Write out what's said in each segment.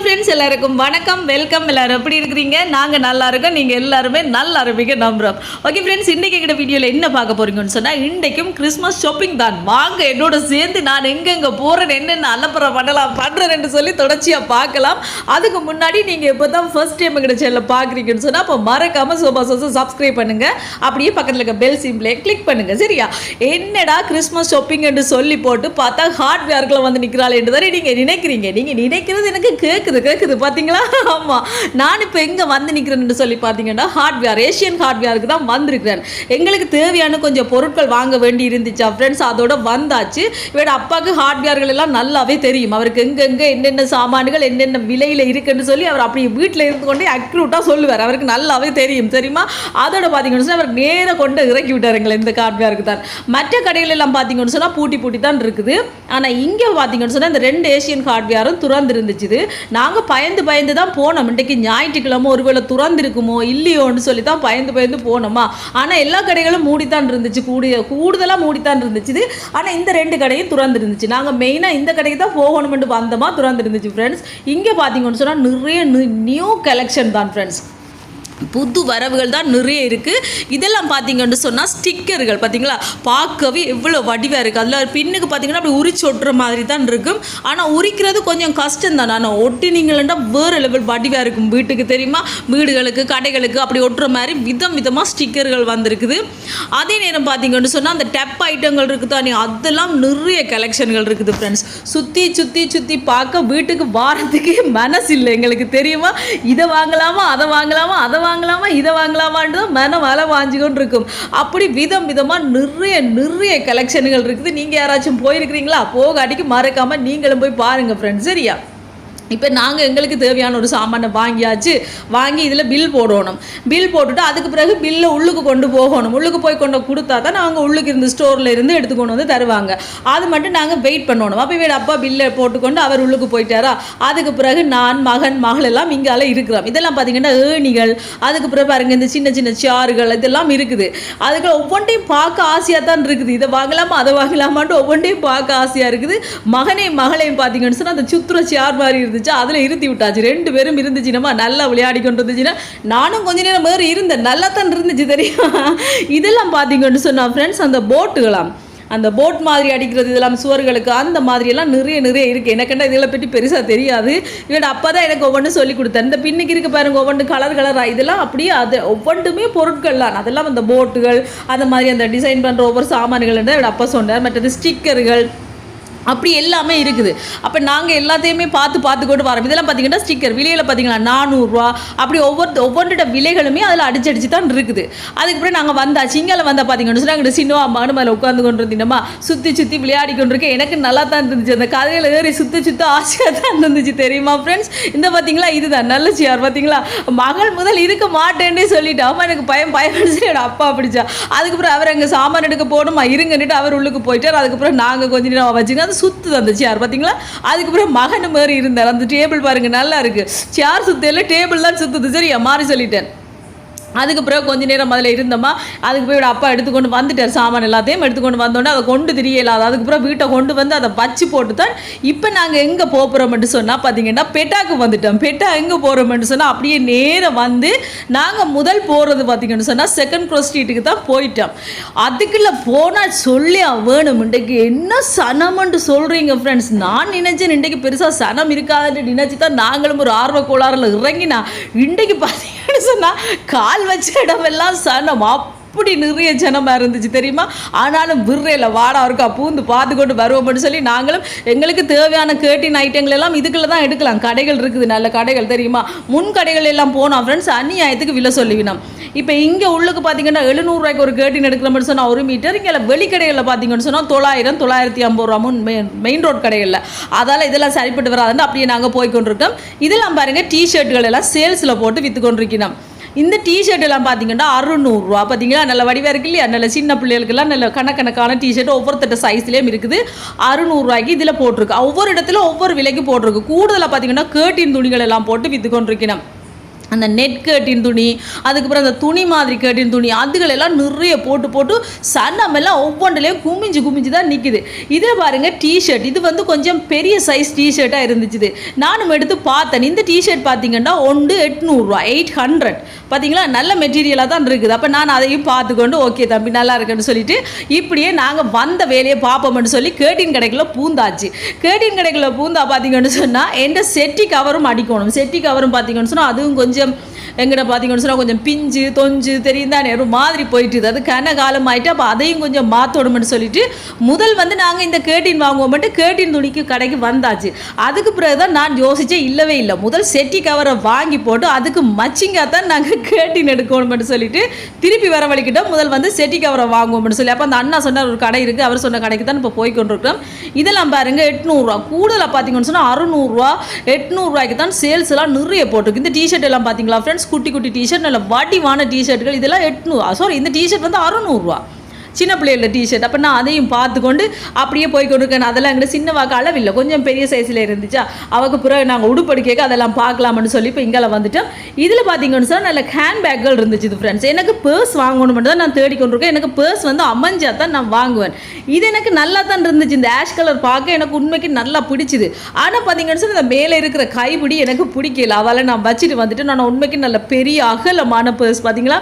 Friends எல்லாருக்கும் வணக்கம், welcome. எல்லாரும் எப்படி இருக்கிறீங்க? நாங்கள் நல்லா இருக்கோம், நீங்கள் எல்லாருமே நல்லா இருப்பீங்க நம்புகிறோம். ஓகே ஃப்ரெண்ட்ஸ், இன்றைக்கி எங்கிட்ட வீடியோவில் என்ன பார்க்க போகிறீங்கன்னு சொன்னால், இன்றைக்கும் கிறிஸ்மஸ் ஷாப்பிங் தான். வாங்க என்னோட சேர்ந்து நான் எங்கெங்கே போகிறேன், என்னென்ன அலப்பறை பண்ணுறேன்னு சொல்லி தொடர்ச்சியாக பார்க்கலாம். அதுக்கு முன்னாடி நீங்கள் இப்போ தான் ஃபர்ஸ்ட் டைம் எங்கிட்ட சேனலில் பார்க்குறீங்கன்னு சொன்னால், அப்போ மறக்காமல் சோபாசோஸை சப்ஸ்கிரைப் பண்ணுங்கள். அப்படியே பக்கத்தில் இருக்க பெல் சிம்பிளே கிளிக் பண்ணுங்கள். சரியா? என்னடா கிறிஸ்மஸ் ஷாப்பிங் என்று சொல்லி போட்டு பார்த்தா ஹார்ட்வேர்க்கில் வந்து நிற்கிறாள் என்று தானே நீங்கள் நினைக்கிறீங்க. நீங்கள் நினைக்கிறது எனக்கு கேட்குது பார்த்தீங்களா? ஆமாம், நான் இப்போ எங்கே வந்து நிற்கிறேன்னு சொல்லி பார்த்தீங்கன்னா, ஹார்ட்வேர், ஏஷியன் ஹார்ட்வேருக்கு தான் வந்திருக்கிறேன். எங்களுக்கு தேவையான கொஞ்சம் பொருட்கள் வாங்க வேண்டி இருந்துச்சா ஃப்ரெண்ட்ஸ், அதோட வந்தாச்சு. இவட அப்பாவுக்கு ஹார்ட்வேர்கள் எல்லாம் நல்லாவே தெரியும். அவருக்கு எங்கெங்கே என்னென்ன சாமான்கள் என்னென்ன விலையில் இருக்குன்னு சொல்லி அவர் அப்படி வீட்டில் இருந்து கொண்டே அக்யூரேட்டாக சொல்லுவார். அவருக்கு நல்லாவே தெரியும், தெரியுமா? அதோட பார்த்தீங்கன்னு சொன்னால் அவர் நேராக கொண்டு இறக்கி விட்டாருங்களே இந்த ஹார்ட்வேருக்கு தான். மற்ற கடைகள் எல்லாம் பார்த்தீங்கன்னு சொன்னால் பூட்டி தான் இருக்குது. ஆனால் இங்கே பார்த்தீங்கன்னு சொன்னால் இந்த 2 ஏஷியன் ஹார்ட்வேரும் துறந்து இருந்துச்சு. நாங்கள் பயந்து தான் போனோம். இன்றைக்கு ஞாயிற்றுக்கிழமை ஒருவேளை துறந்திருக்குமோ இல்லையோன்னு சொல்லி தான் பயந்து போனோமா. ஆனால் எல்லா கடைகளும் மூடித்தான் இருந்துச்சு, கூடுதலாக மூடித்தான் இருந்துச்சு. ஆனால் இந்த 2 கடையும் துறந்து இருந்துச்சு. நாங்கள் மெயினாக இந்த கடைக்கு தான் போகணும்னு வந்தோமா, துறந்து இருந்துச்சு ஃப்ரெண்ட்ஸ். இங்கே பார்த்தீங்கன்னு சொன்னால் நிறைய நியூ கலெக்ஷன் தான் ஃப்ரெண்ட்ஸ், புது வரவுகள் தான் நிறைய இருக்குது. இதெல்லாம் பார்த்தீங்கன்னு சொன்னால் ஸ்டிக்கர்கள் பார்த்தீங்களா, பார்க்கவே எவ்வளோ வடிவாக இருக்குது. அதில் பின்னுக்கு பார்த்தீங்கன்னா அப்படி உரிச்சு ஒட்டுற மாதிரி தான் இருக்கும். ஆனால் உரிக்கிறது கொஞ்சம் கஷ்டம் தான். ஆனால் ஒட்டினீங்களா வேறு லெவல் வடிவாக இருக்கும். வீட்டுக்கு தெரியுமா, வீடுகளுக்கு கடைகளுக்கு அப்படி ஒட்டுற மாதிரி விதமாக ஸ்டிக்கர்கள் வந்திருக்குது. அதே நேரம் பார்த்தீங்கன்னு சொன்னால் அந்த டெப் ஐட்டங்கள் இருக்குது தானே, அதெல்லாம் நிறைய கலெக்ஷன்கள் இருக்குது ஃப்ரெண்ட்ஸ். சுற்றி பார்க்க வீட்டுக்கு வாரத்துக்கே மனசு இல்லை எங்களுக்கு, தெரியுமா? இதை வாங்கலாமா இதை வாங்கலாமான்னு மனம் வலை வாஞ்சிக்கொண்டு இருக்கும். அப்படி விதமாக நிறைய கலெக்ஷன்கள் இருக்குது. நீங்கள் யாராச்சும் போயிருக்கிறீங்களா? போகாட்டிக்கு மறக்காமல் நீங்களும் போய் பாருங்கள் ஃப்ரெண்ட்ஸ். சரியா? இப்போ நாங்கள் எங்களுக்கு தேவையான ஒரு சாமானை வாங்கி இதில் பில் போடணும். பில் போட்டுட்டு அதுக்கு பிறகு பில்லை உள்ளுக்கு கொண்டு போகணும். உள்ளுக்கு போய் கொண்டு கொடுத்தா தான் நாங்கள் உள்ளுக்கு இருந்து ஸ்டோரில் இருந்து எடுத்துக்கொண்டு வந்து தருவாங்க. அது மட்டும் நாங்கள் வெயிட் பண்ணணும். அப்போ வீடு அப்பா பில்லை போட்டுக்கொண்டு அவர் உள்ளுக்கு போயிட்டாரா. அதுக்கு பிறகு நான் மகள் எல்லாம் இங்கால இருக்கிறோம். இதெல்லாம் பார்த்தீங்கன்னா ஏணிகள், அதுக்கு பிறகு பாருங்க இந்த சின்ன சாறுகள் இதெல்லாம் இருக்குது. அதுக்கு ஒவ்வொன்றையும் பார்க்க ஆசையாக தான் இருக்குது. இதை வாங்கலாமா அதை வாங்கலாமான்ட்டு ஒவ்வொன்றையும் பார்க்க ஆசையாக இருக்குது. மகளையும் பார்த்தீங்கன்னு சொன்னால் அந்த சுத்துற சார் மாதிரி இருக்குது, அதில் இருத்தி விட்டாச்சு. 2 பேரும் இருந்துச்சுன்னா நல்லா விளையாடி கொண்டு இருந்துச்சுன்னா, நானும் கொஞ்ச நேரம் மாதிரி இருந்தேன், நல்லா தான் இருந்துச்சு தெரியும். இதெல்லாம் பார்த்தீங்கன்னு சொன்னால் ஃப்ரெண்ட்ஸ், அந்த போட்டுகளாம், அந்த போட் மாதிரி அடிக்கிறது இதெல்லாம் சுவர்களுக்கு அந்த மாதிரியெல்லாம் நிறைய இருக்குது. எனக்குன்னா இதெல்லாம் பற்றி பெருசாக தெரியாது. இவட அப்பா தான் எனக்கு ஒவ்வொன்றும் சொல்லி கொடுத்தேன். இந்த பின்னுக்கு இருக்க பாருங்க ஒவ்வொன்று கலராக, இதெல்லாம் அப்படியே அது ஒவ்வொன்றுமே பொருட்கள்லாம். அதெல்லாம் அந்த போட்டுகள் அந்த மாதிரி அந்த டிசைன் பண்ணுற ஒவ்வொரு சாமான்கள் தான் இவட அப்பா சொன்னார். மற்றது ஸ்டிக்கர்கள் அப்படி எல்லாமே இருக்குது. அப்போ நாங்கள் எல்லாத்தையுமே பார்த்து கொண்டு வரோம். இதெல்லாம் பார்த்தீங்கன்னா ஸ்டிக்கர் விலையில் பார்த்தீங்கன்னா 400 ரூபா அப்படி ஒவ்வொன்றோட விலைகளுமே அதில் அடிச்சு தான் இருக்குது. அதுக்கப்புறம் நாங்கள் வந்தாச்சு. இங்கே வந்தால் பார்த்தீங்கன்னு சொன்னால் அங்கே சின்ன அம்மானு மேலே உட்காந்து கொண்டு இருந்தீங்கம்மா, சுற்றி விளையாடி கொண்டு இருக்கேன். எனக்கு நல்லா தான் இருந்துச்சு. அந்த கதையில் ஏறி சுற்றி ஆசையாக தான் இருந்துச்சு, தெரியுமா ஃப்ரெண்ட்ஸ்? இந்த பார்த்தீங்களா, இதுதான் நல்ல சேர் பார்த்தீங்களா. மகள் முதல் இருக்க மாட்டேன்னே சொல்லிட்டு அம்மா எனக்கு பயம் சொல்லி அப்பா பிடிச்சா. அதுக்கப்புறம் அவர் அங்கே சாமான் எடுக்க போகணுமா இருங்கன்னுட்டு அவர் உள்ளுக்கு போயிட்டார். அதுக்கப்புறம் நாங்கள் கொஞ்சம் நேரம் வச்சுங்க அது சுத்து அந்த சேர் பார்த்தீங்களா. அதுக்கப்புறம் மகன் மாதிரி இருந்தார். அந்த டேபிள் பாருங்க நல்லா இருக்கு, சேர் சுத்தல டேபிள் தான் சுத்துது. சரியா? மாறி சொல்லிட்டேன். அதுக்கு பிறகு கொஞ்ச நேரம் அதில் இருந்தோமா. அதுக்கு போய் அப்பா எடுத்துக்கொண்டு வந்துட்டார். சாமான் எல்லாத்தையும் எடுத்துக்கொண்டு வந்தோன்னே அதை கொண்டு தெரியலாது. அதுக்கு பிறகு வீட்டை கொண்டு வந்து அதை வச்சு போட்டு தான் இப்போ நாங்கள் எங்கே போகிறோம்னு சொன்னால் பார்த்தீங்கன்னா பெட்டாக்கு வந்துட்டோம். பெட்டா எங்கே போகிறோம்னு சொன்னால் அப்படியே நேரம் வந்து நாங்கள் முதல் போகிறது பார்த்தீங்கன்னு சொன்னால் 2nd Cross ஸ்ட்ரீட்டுக்கு தான் போயிட்டோம். அதுக்குள்ளே போனால் சொல்லி வேணும். இன்றைக்கு என்ன சனம்ன்ட்டு சொல்கிறீங்க ஃப்ரெண்ட்ஸ். நான் நினைச்சேன் இன்றைக்கு பெருசாக சனம் இருக்காதுன்னு நினச்சி தான் நாங்களும் ஒரு ஆர்வ கோளாறில் இறங்கினா. இன்றைக்கு பார்த்தீங்கன்னு சொன்னால் கால் வச்ச இடமெல்லாம் சனம் அப்படி நிறைய ஜனமாக இருந்துச்சு, தெரியுமா? ஆனாலும் விரையில் வாடா இருக்கா பூந்து பார்த்து கொண்டு வருவோம்னு சொல்லி நாங்களும் எங்களுக்கு தேவையான கேட்டின் ஐட்டங்கள் எல்லாம் இதுக்குள்ள தான் எடுக்கலாம். கடைகள் இருக்குது, நல்ல கடைகள், தெரியுமா? முன் கடைகள் எல்லாம் போனோம் ஃப்ரெண்ட்ஸ், அநியாயத்துக்கு விலை சொல்லிவினோம். இப்போ இங்கே உள்ளுக்கு பார்த்தீங்கன்னா 700 ரூபாய்க்கு ஒரு கேட்டின் எடுக்கிற மாதிரி சொன்னால் 1 மீட்டர். இங்கே வெளிக்கடைகளில் பார்த்தீங்கன்னு சொன்னால் 900 950 ரூபா மெயின் ரோட் கடைகளில். அதால் இதெல்லாம் சரிப்பட்டு வராதுன்னு அப்படியே நாங்கள் போய்கொண்டிருக்கோம். இதெல்லாம் பாருங்கள் டிஷர்ட்டுகள் எல்லாம் சேல்ஸில் போட்டு விற்று கொண்டிருக்கணும். இந்த டிஷர்ட் எல்லாம் பார்த்தீங்கன்னா 600 ரூபா பார்த்தீங்களா. நல்ல வடிவாக இருக்கு இல்லையா? நல்ல சின்ன பிள்ளைகளுக்கெல்லாம் நல்ல கணக்கான டிஷர்ட் ஒவ்வொருத்தட்ட சைஸ்லேயும் இருக்குது. 600 ரூபாய்க்கு இதில் போட்டிருக்கு. ஒவ்வொரு இடத்துல ஒவ்வொரு விலைக்கு போட்டிருக்கு. கூடுதலாக பார்த்தீங்கன்னா கேட்டின் துணிகள் எல்லாம் போட்டு விற்று கொண்டிருக்கணும். அந்த நெட் கேட்டின் துணி, அதுக்கப்புறம் அந்த துணி மாதிரி கேட்டின் துணி, அதுகளெல்லாம் நிறைய போட்டு போட்டு சன்னமெல்லாம் ஒவ்வொன்றிலையும் குமிஞ்சு தான் நிற்கிது. இதில் பாருங்கள் டிஷர்ட், இது வந்து கொஞ்சம் பெரிய சைஸ் டிஷர்ட்டாக இருந்துச்சு. நானும் எடுத்து பார்த்தேன். இந்த டிஷர்ட் பார்த்தீங்கன்னா 800 800 பார்த்தீங்களா, நல்ல மெட்டீரியலாக தான் இருக்குது. அப்போ நான் அதையும் பார்த்துக்கொண்டு ஓகே தம்பி நல்லா இருக்குன்னு சொல்லிட்டு இப்படியே நாங்கள் வந்த வேலையை பார்ப்போம்னு சொல்லி கேட்டின் கடைக்குள்ள பூந்தாச்சு. கேட்டின் கடைக்குள்ள பூந்தா பார்த்தீங்கன்னு சொன்னால் எந்த செட்டி கவரும் அடிக்கணும். செட்டி கவரும் பார்த்தீங்கன்னு சொன்னால் அதுவும் கொஞ்சம் எங்கிட்ட பார்த்தீங்கன்னு சொன்னால் கொஞ்சம் பிஞ்சு தொஞ்சு தெரியும் தானே, ஒரு மாதிரி போயிட்டுது. அது கன காலம் ஆகிட்டு. அப்போ அதையும் கொஞ்சம் மாற்றணும்னு சொல்லிட்டு முதல் வந்து நாங்கள் இந்த கேட்டின் வாங்குவோம் மட்டும் கேட்டின் துணிக்கு கடைக்கு வந்தாச்சு. அதுக்கு பிறகு தான் நான் யோசித்தேன், இல்லவே இல்லை முதல் செட்டி கவரை வாங்கி போட்டு அதுக்கு மச்சிங்காக தான் நாங்கள் கேட்டின் எடுக்கணும்னு சொல்லிட்டு திருப்பி வர வழிக்கிட்டோம். முதல் வந்து செட்டி கவரை வாங்குவோம்னு சொல்லி அப்போ அந்த அண்ணா சொன்னார் ஒரு கடை இருக்குது, அவர் சொன்ன கடைக்கு தான் இப்போ போய் கொண்டிருக்கிறோம். இதெல்லாம் பாருங்கள் 800 கூடுதலாக பார்த்தீங்கன்னு சொன்னால் 600 800 தான் சேல்ஸ் எல்லாம் நிறைய போட்டிருக்கு. இந்த டிஷர்ட் எல்லாம் பார்த்தீங்களா ஃப்ரெண்ட்ஸ், குட்டி குட்டி டிஷர்ட், நல்ல வடிவான டிஷர்ட்டுகள். இதெல்லாம் 800 இந்த டிஷர்ட் வந்து 600 சின்ன பிள்ளைகள டிஷர்ட். அப்போ நான் அதையும் பார்த்துக்கொண்டு அப்படியே போய் கொண்டிருக்கேன். அதெல்லாம் எங்களுக்கு சின்ன வாக்கு அளவில்லை, கொஞ்சம் பெரிய சைஸில் இருந்துச்சா. அவருக்கு பிறகு நாங்கள் உடுப்படி கேட்க அதெல்லாம் பார்க்கலாம்னு சொல்லி இப்போ இங்கே வந்துட்டோம். இதில் பார்த்தீங்கன்னு சொன்னால் நல்ல ஹேண்ட் பேக்குகள் இருந்துச்சு ஃப்ரெண்ட்ஸ். எனக்கு பர்ஸ் வாங்கணும்னு தான் நான் தேடிக்கொண்டிருக்கேன். எனக்கு பர்ஸ் வந்து அமைஞ்சா தான் நான் வாங்குவேன். இது எனக்கு நல்லா தான் இருந்துச்சு. இந்த ஆஷ் கலர் பார்க்க எனக்கு உண்மைக்கு நல்லா பிடிச்சிது. ஆனால் பார்த்தீங்கன்னு சொன்னால் இந்த மேலே இருக்கிற கைப்பிடி எனக்கு பிடிக்கல. அவளை நான் வச்சுட்டு வந்துட்டு நான் உண்மைக்கு நல்ல பெரிய அகலமான பர்ஸ் பார்த்தீங்களா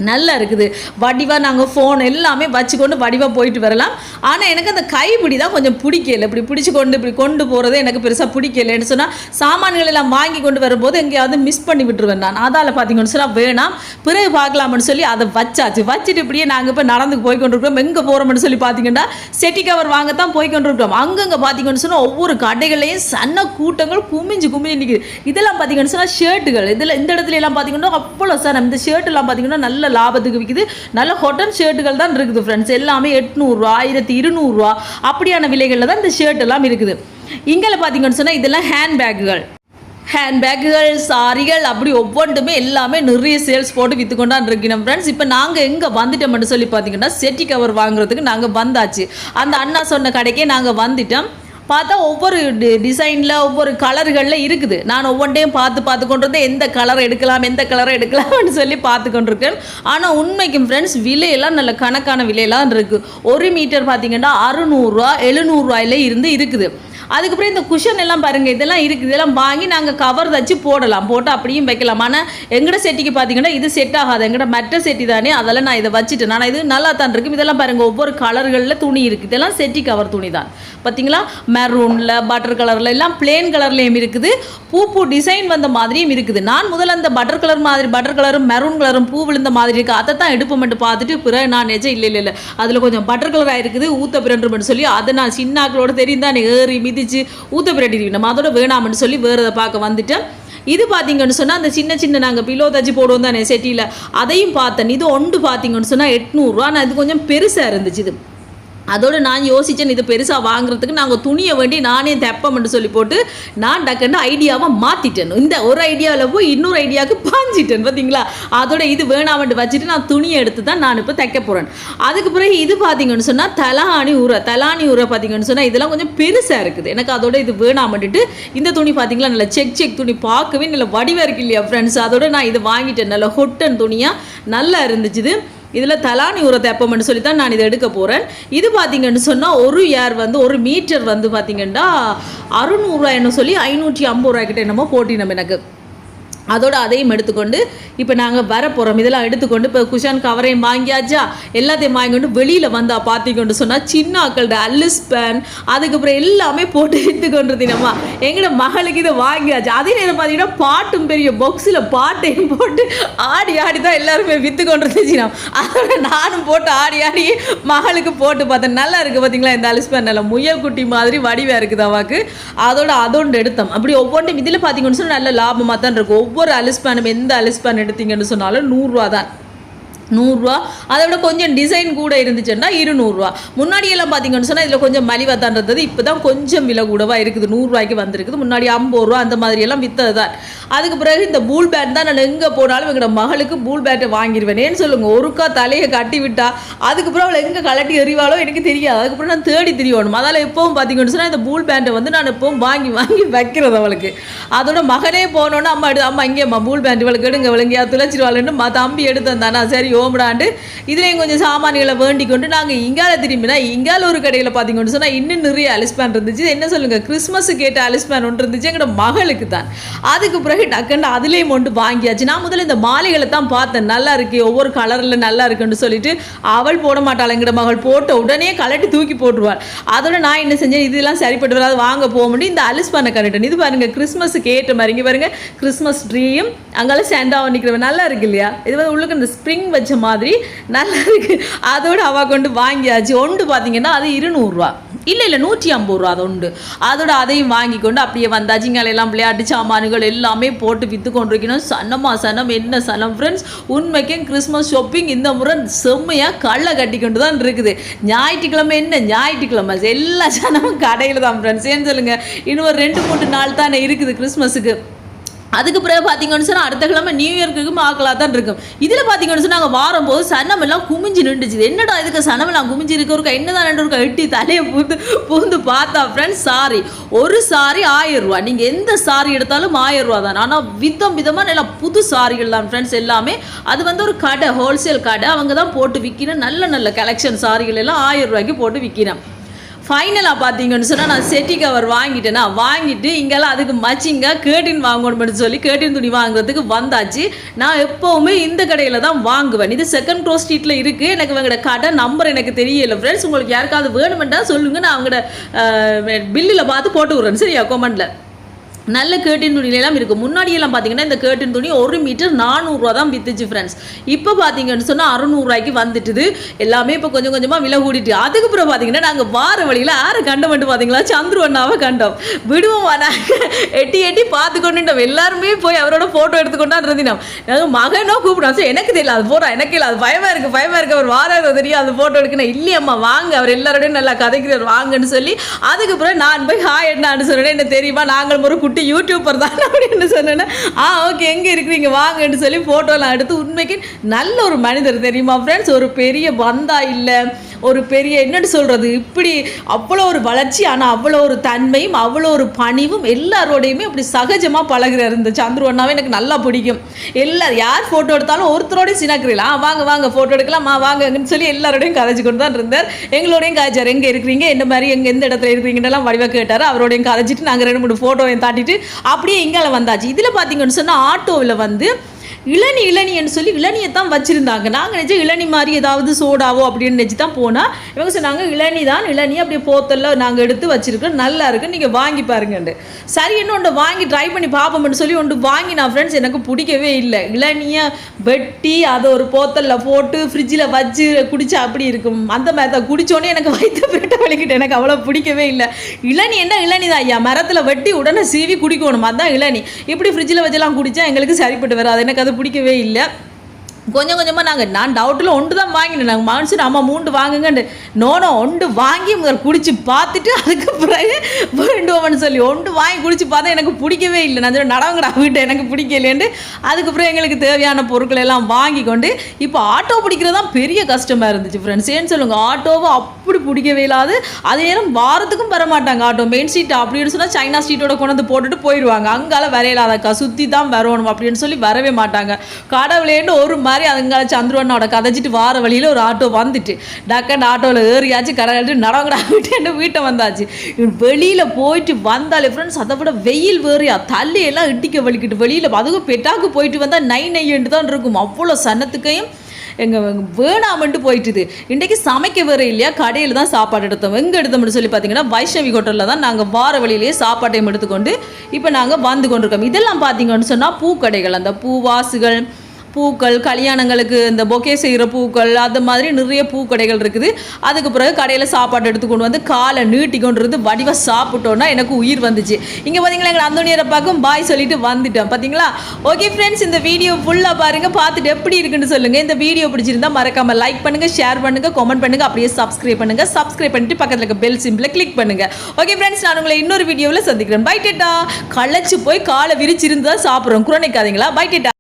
நல்லா இருக்குது. வடிவாக நாங்கள் ஃபோன் எல்லாமே வச்சுக்கொண்டு வடிவாக போயிட்டு வரலாம். ஆனால் எனக்கு அந்த கைப்பிடி தான் கொஞ்சம் பிடிக்கல. இப்படி பிடிச்சி கொண்டு இப்படி கொண்டு போகிறது எனக்கு பெருசாக பிடிக்கலன்னு சொன்னால் சாமான்கள் எல்லாம் வாங்கி கொண்டு வரும்போது எங்கேயாவது மிஸ் பண்ணி விட்டுருவேன் நான். அதால் பார்த்தீங்கன்னு சொன்னால் வேணாம் பிறகு பார்க்கலாம்னு சொல்லி அதை வச்சாச்சு. வச்சுட்டு இப்படியே நாங்கள் இப்போ நடந்து போய் கொண்டிருக்கிறோம். எங்கே போகிறோம்னு சொல்லி பார்த்தீங்கன்னா செட்டி கவர் வாங்கத்தான் போய் கொண்டிருக்கிறோம். அங்கங்கே பார்த்தீங்கன்னு சொன்னால் ஒவ்வொரு கடைகளையும் சன்ன கூட்டங்கள் குமிஞ்சு நிற்கிது. இதெல்லாம் பார்த்தீங்கன்னு சொன்னால் ஷர்ட்டுகள், இதில் இந்த இடத்துல எல்லாம் பார்த்தீங்கன்னா அவ்வளோ சார் இந்த ஷர்ட் எல்லாம் பார்த்தீங்கன்னா நல்ல லாபத்துக்கு விற்கிது. நல்ல ஹாட்டன் ஷர்ட்டுகள் தான் இருக்குது ஃப்ரெண்ட்ஸ். எல்லாமே 800 1200 அப்படியான விலைகளில் தான் இந்த ஷர்ட் எல்லாம் இருக்குது. இங்கே பார்த்தீங்கன்னு சொன்னால் இதெல்லாம் ஹேண்ட்பேக்குகள் சாரிகள் அப்படி ஒவ்வொன்றுமே எல்லாமே நிறைய சேல்ஸ் போட்டு விற்று கொண்டான் இருக்கணும் ஃப்ரெண்ட்ஸ். இப்போ நாங்கள் எங்கே வந்துட்டோம்னு சொல்லி பார்த்தீங்கன்னா செட்டி கவர் வாங்குறதுக்கு நாங்கள் வந்தாச்சு. அந்த அண்ணா சொன்ன கடைக்கே நாங்கள் வந்துட்டோம். பார்த்தா ஒவ்வொரு டிசைனில் ஒவ்வொரு கலர்களில் இருக்குது. நான் ஒவ்வொன்றையும் பார்த்து கொண்டிருந்தேன் எந்த கலர் எடுக்கலாம்னு சொல்லி பார்த்து கொண்டிருக்கேன். ஆனால் உண்மைக்கும் ஃப்ரெண்ட்ஸ் விலையெல்லாம் நல்ல கணக்கான விலையெல்லாம் இருக்குது. 1 மீட்டர் பார்த்தீங்கன்னா 600 700 இருந்து இருக்குது. அதுக்கப்புறம் இந்த குஷன் எல்லாம் பாருங்கள் இதெல்லாம் இருக்குது. இதெல்லாம் வாங்கி நாங்கள் கவர் தச்சு போட்டு அப்படியும் வைக்கலாம். ஆனால் எங்கட செட்டிக்கு பார்த்தீங்கன்னா இது செட் ஆகாது. எங்கட மற்ற செட்டி தானே, அதெல்லாம் நான் இதை வச்சுட்டேன். ஆனால் இது நல்லா தான் இருக்கும். இதெல்லாம் பாருங்கள் ஒவ்வொரு கலர்களில் துணி இருக்குது. இதெல்லாம் செட்டி கவர் துணி தான் பார்த்தீங்களா. மெரூனில் பட்டர் கலரில் எல்லாம் பிளேன் கலர்லேயும் இருக்குது. பூ டிசைன் வந்த மாதிரியும் இருக்குது. நான் முதல்ல அந்த பட்டர் கலரும் மெரூன் கலரும் பூ விழுந்த மாதிரி இருக்குது. அதை தான் எடுப்போம்ட்டு பார்த்துட்டு பிறகு நான் நிஜம் இல்லை அதில் கொஞ்சம் பட்டர் கலராக இருக்குது ஊத்த பிரண்டுமென்னு சொல்லி அதை நான் சின்னாக்களோட தெரியும் தான் ஏறி மிதிச்சு ஊத்த பிரட்டி நம்ம அதோட வேணாம்னு சொல்லி வேறு அதை பார்க்க வந்துட்டேன். இது பார்த்தீங்கன்னு சொன்னால் அந்த சின்ன நாங்கள் பிலோ தச்சு போடுவோம் தானே செட்டியில், அதையும் பார்த்தேன். இது ஒன்று பார்த்தீங்கன்னு சொன்னால் 800. ஆனால் இது கொஞ்சம் பெருசாக இருந்துச்சு. இது அதோடு நான் யோசித்தேன் இது பெருசாக வாங்குறதுக்கு நாங்கள் துணியை வேண்டி நானே தைப்போம்னு சொல்லி போட்டு நான் டக்குன்னு ஐடியாவை மாற்றிட்டேன். இந்த ஒரு ஐடியாவில் போய் இன்னொரு ஐடியாவுக்கு பாஞ்சிட்டேன் பார்த்தீங்களா. அதோட இது வேணாமட்டு வச்சுட்டு நான் துணியை எடுத்து தான் நான் இப்போ தைக்க போகிறேன். அதுக்கு பிறகு இது பார்த்தீங்கன்னு சொன்னால் தலாணி உரை பார்த்தீங்கன்னு சொன்னால் இதெல்லாம் கொஞ்சம் பெருசாக இருக்குது. எனக்கு அதோட இது வேணாமட்டுட்டு இந்த துணி பார்த்தீங்களா நல்ல செக் துணி பார்க்கவே நல்ல வடிவாக இருக்கு இல்லையா ஃப்ரெண்ட்ஸ். அதோட நான் இது வாங்கிட்டேன். நல்ல ஹொட்டன் துணியாக நல்லா இருந்துச்சு. இதில் தலாணி உரை தைப்போம்னு சொல்லி தான் நான் இதை எடுக்க போகிறேன். இது பார்த்தீங்கன்னு சொன்னால் ஒரு மீட்டர் வந்து பார்த்தீங்கன்னா 600 சொல்லி 550 கிட்ட என்னமோ போட்டினோம் எனக்கு. அதோட அதையும் எடுத்துக்கொண்டு இப்போ நாங்கள் வர போகிறோம். இதெல்லாம் எடுத்துக்கொண்டு இப்போ குஷன் கவரையும் வாங்கியாச்சா, எல்லாத்தையும் வாங்கிக்கொண்டு வெளியில் வந்தால் பார்த்திக்கொண்டு சொன்னால் சின்ன ஆக்களோட அல்லிஸ்பேன் அதுக்கப்புறம் எல்லாமே போட்டு எடுத்துக்கொண்டிருந்தீங்கம்மா. எங்களோட மகளுக்கு இதை வாங்கியாச்சு. அதே நேரம் பார்த்தீங்கன்னா பாட்டும் பெரிய பாக்ஸில் பாட்டையும் போட்டு ஆடி தான் எல்லாருமே விற்று கொண்டிருந்துச்சுனா அதோட நானும் போட்டு ஆடி மகளுக்கு போட்டு பார்த்தேன். நல்லா இருக்குது பார்த்தீங்களா இந்த அல்லிஸ்பேன். நல்ல முயல் குட்டி மாதிரி வடிவாக இருக்குது அவாக்கு. அதோண்டு எடுத்தோம். அப்படி ஒவ்வொன்றும் இதில் பார்த்தீங்கன்னு சொன்னால் நல்ல லாபமாக தான் இருக்கும். ஒவ்வொரு அலிஸ்பேனும் எந்த அலிஸ்பேன் எடுத்தீங்கன்னு சொன்னாலும் 100 ரூபா தான். 100 அதை விட கொஞ்சம் டிசைன் கூட இருந்துச்சுன்னா 200. முன்னாடியெல்லாம் பார்த்தீங்கன்னு சொன்னால் இதில் கொஞ்சம் மலிவாக தான் இருந்தது. இப்போ தான் கொஞ்சம் விலை கூடவாக இருக்குது, 100 வந்திருக்குது. முன்னாடி 50 அந்த மாதிரியெல்லாம் விற்றது தான். அதுக்கு பிறகு இந்த பூல் பேட் தான் நான் எங்கே போனாலும் எங்களோட மகளுக்கு பூல் பேட்டை வாங்கிடுவேன். ஏன்னு சொல்லுங்கள், ஒருக்கா தலையை கட்டி விட்டா அதுக்கப்புறம் அவளை எங்கே கலட்டி எறிவாளோ எனக்கு தெரியாது. அதுக்கப்புறம் நான் தேடி திரியணும். அதால் எப்பவும் பார்த்தீங்கன்னு சொன்னால் இந்த பூல் பேட்டை வந்து நான் எப்பவும் வாங்கி வைக்கிறது அவளுக்கு. அதோட மகனே போனோன்னா அம்மா இங்கேம்மா பூல் பேண்ட் இவளுக்கு எடுங்க, விளங்கியா துளைச்சிருவாளுன்னு தம்பி எடுத்து வந்தானா சரி ஓம்படாண்டு இதுலேயும் கொஞ்சம் சாமான்களை வேண்டி கொண்டு நாங்கள் இங்கால திரும்பினா இங்கால ஒரு கடையில் பார்த்தீங்கன்னு சொன்னால் இன்னும் நிறைய அலிஸ்பேன் இருந்துச்சு. என்ன சொல்லுங்கள், கிறிஸ்மஸு கேட்ட அலிஸ்பேன் ஒன்று இருந்துச்சு எங்களோட மகளுக்கு தான். அதுக்கு பிறகு டக்குன்னு அதுலேயும் ஒன்று வாங்கியாச்சு. நான் முதல்ல இந்த மாலைகளை தான் பார்த்தேன், நல்லா இருக்கு, ஒவ்வொரு கலரில் நல்லா இருக்குன்னு சொல்லிட்டு அவள் போட மாட்டாள். எங்களோட மகள் போட்ட உடனே கலட்டி தூக்கி போட்டுருவாள். அதோட நான் என்ன செஞ்சேன், இதெல்லாம் சரிப்பட்டு வராது, வாங்க போக முடியும், இந்த அலிஸ்பேனை கரெக்டன். இது பாருங்க கிறிஸ்மஸுக்கு ஏற்ற மாதிரி, இங்கே பாருங்க கிறிஸ்மஸ் ட்ரீயும் அங்கால சேண்டாவை நிற்கிறவன் நல்லா இருக்கு இல்லையா. இது வந்து உள்ளுக்கு இந்த ஸ்ப்ரிங் வச்ச மாதிரி நல்லா இருக்கு. அதோட அவ கொண்டு வாங்கியாச்சு. ஒன்று பார்த்தீங்கன்னா அது 200 இல்லை 150 அது ஒன்று. அதோட அதையும் வாங்கி கொண்டு அப்படியே வந்தாச்சு. இங்கே எல்லாம் விளையாட்டு சாமான்கள் எல்லாமே போட்டு விற்று கொண்டிருக்கணும். சனம் என்ன சனம் ஃப்ரெண்ட்ஸ். உண்மைக்கும் கிறிஸ்மஸ் ஷாப்பிங் இந்த முறை செம்மையாக கள்ள கட்டி கொண்டு தான் இருக்குது. ஞாயிற்றுக்கிழமை ஞாயிற்றுக்கிழமை எல்லா சனமும் கடையில் தான் ஃப்ரெண்ட்ஸ். ஏன்னு சொல்லுங்கள், இன்னும் ஒரு 2-3 நாள் தானே இருக்குது கிறிஸ்மஸுக்கு. அதுக்கு பிறகு பார்த்தீங்கன்னு சொன்னால் அடுத்த கிழமை நியூ இயர்க்கு ஆக்கலாக தான் இருக்கும். இதில் பார்த்தீங்கன்னு சொன்னால் நாங்கள் வாரும்போது சனமெல்லாம் குமிஞ்சு நின்றுச்சு. என்னடா இதுக்கு சனமெல்லாம் குமிஞ்சு இருக்கா, என்னதான் இருக்கா, எட்டி தலையை பூந்து பார்த்தா ஃப்ரெண்ட்ஸ் ஒரு சாரி 1000 ரூபா. நீங்கள் எந்த சாரி எடுத்தாலும் 1000 ரூபா தான். ஆனால் விதமாக நல்லா புது சாரிகள் தான் ஃப்ரெண்ட்ஸ் எல்லாமே. அது வந்து ஒரு கடை, ஹோல்சேல் கடை, அவங்க தான் போட்டு விற்கிறேன். நல்ல கலெக்ஷன் சாரிகள் எல்லாம் 1000 ரூபாய்க்கு போட்டு விற்கிறேன். ஃபைனலாக பார்த்தீங்கன்னு சொன்னால் நான் செட்டி கவர் வாங்கிட்டு இங்கெல்லாம் அதுக்கு மச்சிங்க கேர்டின் வாங்கணும்னு சொல்லி கேர்டின் துணி வாங்குறதுக்கு வந்தாச்சு. நான் எப்போவுமே இந்த கடையில் தான் வாங்குவேன். இது 2nd Cross ஸ்ட்ரீட்டில் இருக்குது. எனக்கு அவங்களோட கடை நம்பர் எனக்கு தெரியல ஃப்ரெண்ட்ஸ். உங்களுக்கு யாருக்காவது வேணுமெண்டா சொல்லுங்கள், நான் அவங்களோட பில்லில் பார்த்து போட்டு விட்றேன் சரியா, கமெண்டில். நல்ல கேர்டின் துணியெல்லாம் இருக்குது. முன்னாடியெல்லாம் பார்த்தீங்கன்னா இந்த கேர்டின் துணி 1 மீட்டர் 400 ரூபா தான் வித்துச்சு ஃப்ரெண்ட்ஸ். இப்போ பார்த்தீங்கன்னு சொன்னால் 600 ரூபாய்க்கு வந்துட்டுது. எல்லாமே இப்போ கொஞ்சம் கொஞ்சமாக விலை கூடிட்டு. அதுக்கப்புறம் பார்த்தீங்கன்னா நாங்கள் வார வழியில் யாரை கண்டம் மட்டும் பார்த்தீங்களா, சந்துரு அண்ணாவை கண்டோம். விடுவோம் நாங்கள் எட்டி பார்த்து கொண்டுட்டோம். எல்லாருமே போய் அவரோட ஃபோட்டோ எடுத்துக்கொண்டான் இருந்தினோம். நாங்கள் மகனோ கூப்பிடுவோம். சரி எனக்கு தெரியல அது போகிறோம், எனக்கு இல்லை அது பயமாக இருக்குது அவர் வாராது தெரியும் அது ஃபோட்டோ எடுக்கணும். இல்லையம்மா வாங்க, அவர் எல்லாரோடையும் நல்லா கதைக்கிறார் வாங்கன்னு சொல்லி அதுக்கப்புறம் நான் போய் ஹாய் என்னான்னு சொன்னேன். என்ன தெரியுமா, நாங்கள் ஒரு குட்டி யூடியூபர் தான் அப்படின்னு சொன்னேன்னா ஓகே எங்கே இருக்கிறீங்க வாங்கன்னு சொல்லி ஃபோட்டோலாம் எடுத்து. உண்மைக்கு நல்ல ஒரு மனிதர் தெரியுமா ஃப்ரெண்ட்ஸ். ஒரு பெரிய பந்தா இல்லை, ஒரு பெரிய என்னன்னு சொல்கிறது, இப்படி அவ்வளோ ஒரு வளர்ச்சி, ஆனால் அவ்வளோ ஒரு தன்மையும் அவ்வளோ ஒரு பணிவும் எல்லாரோடையுமே அப்படி சகஜமாக பழகிறார் இந்த சந்துரு அண்ணாவே. எனக்கு நல்லா பிடிக்கும். எல்லாரும் யார் ஃபோட்டோ எடுத்தாலும் ஒருத்தரோடையும் சினாக்கிறீங்களா, வாங்க ஃபோட்டோ எடுக்கலாம் வாங்கன்னு சொல்லி எல்லாரோடையும் கதைச்சு கொண்டு தான் இருந்தார். எங்களோடையும் காய்ச்சார், எங்கே இருக்கிறீங்க என்ன மாதிரி எந்த இடத்துல இருக்கிறீங்கன்னெல்லாம் வடிவாக கேட்டார். அவரோடையும் கதைச்சிட்டு நாங்கள் 2-3 ஃபோட்டோவையும் தாட்டிட்டு அப்படியே இங்கால வந்தாச்சு. இதில் பார்த்தீங்கன்னு சொன்னால் ஆட்டோவில் வந்து இளநின்னு சொல்லி இளநியை தான் வச்சுருந்தாங்க. நாங்கள் நினச்சா இளநி மாதிரி ஏதாவது சோடாவோ அப்படின்னு நினச்சி தான் போனால் இவங்க சொன்னாங்க இளநி அப்படியே போத்தலில் நாங்கள் எடுத்து வச்சுருக்கோம், நல்லா இருக்குது, நீங்கள் வாங்கி பாருங்கண்டு. சரி என்ன ஒன்று வாங்கி ட்ரை பண்ணி பார்ப்போம்னு சொல்லி ஒன்று வாங்கி நான் ஃப்ரெண்ட்ஸ் எனக்கு பிடிக்கவே இல்லை. இளநியை வெட்டி அதை ஒரு போத்தலில் போட்டு ஃப்ரிட்ஜில் வச்சு குடித்தா அப்படி இருக்கும். அந்த மாதிரி தான் குடித்தோன்னே எனக்கு வயிற்று பெட்ட வலிக்கிட்டு எனக்கு அவ்வளோ பிடிக்கவே இல்லை. இளநி தான் ஐயா, மரத்தில் வெட்டி உடனே சீவி குடிக்கணும், அதுதான் இளநி. இப்படி ஃப்ரிட்ஜில் வச்செல்லாம் குடித்தா எங்களுக்கு சரிப்பட்டு வராது, எனக்கு அது பிடிக்கவே இல்லை. கொஞ்சமாக நான் டவுட்டில் ஒன்று தான் வாங்கினேன். நாங்கள் மனுஷன் 3 வாங்குங்கண்டு ஒன்று வாங்கி முதல் குடிச்சு பார்த்துட்டு அதுக்கு பிறகு வேண்டுவோம்னு சொல்லி ஒன்று வாங்கி குடிச்சு பார்த்தா எனக்கு பிடிக்கவே இல்லை. நான் நடவங்கடா வீட்டை எனக்கு பிடிக்கலேண்டு அதுக்கப்புறம் எங்களுக்கு தேவையான பொருட்கள் எல்லாம் வாங்கி கொண்டு இப்போ ஆட்டோ பிடிக்கிறது தான் பெரிய கஷ்டமாக இருந்துச்சு ஃப்ரெண்ட்ஸ். ஏன்னு சொல்லுங்கள், ஆட்டோவை அப்படி பிடிக்கவே இல்லாது. அதே நேரம் வாரத்துக்கும் வர மாட்டாங்க ஆட்டோ. மெயின் ஸ்ட்ரீட் அப்படின்னு சொன்னால் சைனா ஸ்ட்ரீட்டோட கொண்டு வந்து போட்டுட்டு போயிடுவாங்க. அங்கால வரையிலாதக்கா சுற்றி தான் வரணும் அப்படின்னு சொல்லி வரவே மாட்டாங்க. கடவுளேன்னு ஒரு மாதிரி அதுங்கால சந்துருவண்ணோட கதைச்சிட்டு வார வழியில் ஒரு ஆட்டோ வந்துட்டு டக்குன்னு ஆட்டோவில் ஏறியாச்சு கடை நடங்கடா விட்டு வீட்டை வந்தாச்சு. வெளியில் போயிட்டு வந்தாலே ஃப்ரெண்ட்ஸ் அதை விட வெயில் வேறையா தள்ளி எல்லாம் இட்டிக்க வலிக்கிட்டு வெளியில் அதுவும் பெட்டாக்கு போயிட்டு வந்தால் நைன்ட்டு தான் இருக்கும். அவ்வளோ சன்னத்துக்கையும் எங்கள் வேணாமன்ட்டு போயிட்டுது. இன்றைக்கி சமைக்க வேறு இல்லையா, கடையில் தான் சாப்பாடு எடுத்தோம். எங்கே எடுத்தோம்னு சொல்லி பார்த்தீங்கன்னா வைஷ்ணவி ஹோட்டலில் தான் நாங்கள் வார வழியிலேயே சாப்பாட்டையும் எடுத்துக்கொண்டு இப்போ நாங்கள் வந்து கொண்டிருக்கோம். இதெல்லாம் பார்த்தீங்கன்னு சொன்னால் பூக்கடைகள், அந்த பூவாசுகள் பூக்கள், கல்யாணங்களுக்கு இந்த பொக்கே செய்கிற பூக்கள், அது மாதிரி நிறைய பூக்கடைகள் இருக்குது. அதுக்கு பிறகு கடையில் சாப்பாடு எடுத்து கொண்டு வந்து காலை நீட்டி கொண்டு இருந்து வடிவாக சாப்பிட்டோன்னா எனக்கு உயிர் வந்துச்சு. இங்கே பார்த்தீங்களா எங்கள் அந்தோனியரை பார்க்கும் பாய் சொல்லிட்டு வந்துட்டோம் பார்த்தீங்களா. ஓகே ஃப்ரெண்ட்ஸ், இந்த வீடியோ ஃபுல்லாக பாருங்கள், பார்த்துட்டு எப்படி இருக்குன்னு சொல்லுங்கள். இந்த வீடியோ பிடிச்சிருந்தா மறக்காமல் லைக் பண்ணுங்கள், ஷேர் பண்ணுங்கள், கமெண்ட் பண்ணுங்கள், அப்படியே சப்ஸ்கிரைப் பண்ணுங்கள். சப்ஸ்கிரைப் பண்ணிட்டு பக்கத்தில் இருக்க பெல் சிம்பிளை கிளிக் பண்ணுங்கள். ஓகே ஃப்ரெண்ட்ஸ், நான் உங்களை இன்னொரு வீடியோவில் சந்திக்கிறேன். பை டேட்டா. களைச்சு போய் காலை விரிச்சிருந்து தான் சாப்பிட்றோம், குறைக்காதீங்களா. By data.